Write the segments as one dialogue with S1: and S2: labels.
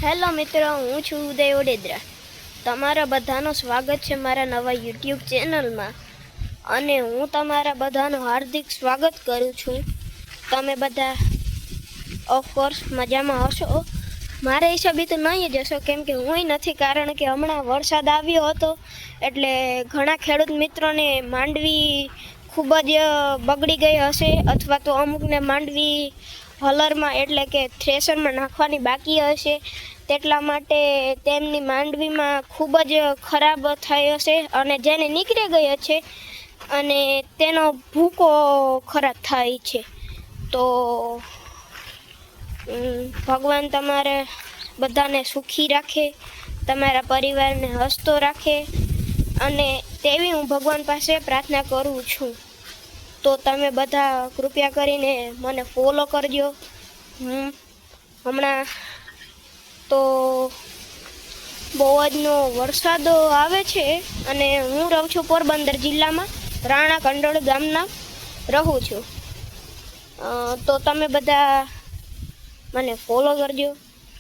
S1: Hello મિત્રો, હું છું ઉદય ઓડેદરા. તમારા બધાનું સ્વાગત છે મારા નવા યુટ્યુબ ચેનલમાં. અને હું તમારા બધાનું હાર્દિક સ્વાગત કરું છું. તમે બધા ઓફકોર્સ મજામાં હશો. મારા હિસાબે તો નહીં જ હશો, કેમ કે હું નથી, કારણ કે હમણાં વરસાદ આવ્યો હતો એટલે ઘણા ખેડૂત મિત્રોને માંડવી ખૂબ જ બગડી ગઈ હશે, અથવા તો અમુકને માંડવી હલરમાં એટલે કે થ્રેશરમાં નાખવાની બાકી હશે. તેટલા માટે તેમની માંડવીમાં ખૂબ જ ખરાબ થઈ હશે, અને જેને નીકળી ગઈ છે અને તેનો ભૂકો ખરાબ થાય છે. તો ભગવાન તમારે બધાને સુખી રાખે, તમારા પરિવારને હસતો રાખે, અને તેવી હું ભગવાન પાસે પ્રાર્થના કરું છું. તો તમે બધા કૃપયા કરીને મને ફોલો કરજો. હમણાં તો બહુ જ વરસાદ આવે છે, અને હું રહું છું પોરબંદર જિલ્લામાં, રાણા કંડોળ ગામના રહું છું. તો તમે બધા મને ફોલો કરજો,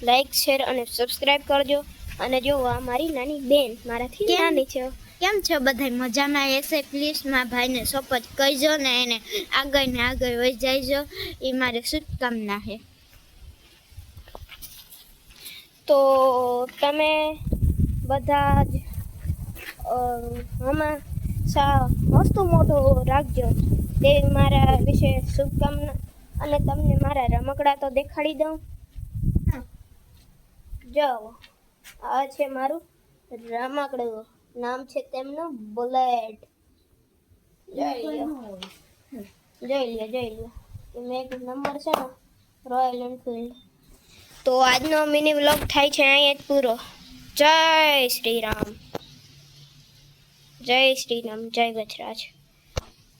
S1: લાઈક શેર અને સબસ્ક્રાઈબ કરજો. અને જો આ મારી નાની બેન મારાથી નાની છે.
S2: કેમ છો બધા મજામાં? એસે પ્લીઝ મારા ભાઈને સપોર્ટ કરજો ને એને આગળ ને આગળ વહી જાયજો, એ મારી શુભકામના છે.
S1: તો તમે બધા જ મસ્ત મોટો રાખજો, તે મારા વિશે શુભકામના. અને તમને મારા રમકડા તો દેખાડી દઉં. જો આ છે મારું રમકડું, નામ છે તેમનું બુલેટ. જોઈ લ્યો મેં એક નંબર છે ને, રોયલ એનફિલ્ડ. તો આજનો મિની વ્લોગ થાય છે અહીંયા જ પૂરો. જય શ્રી રામ, જય શ્રી રામ, જય ગજરાજ.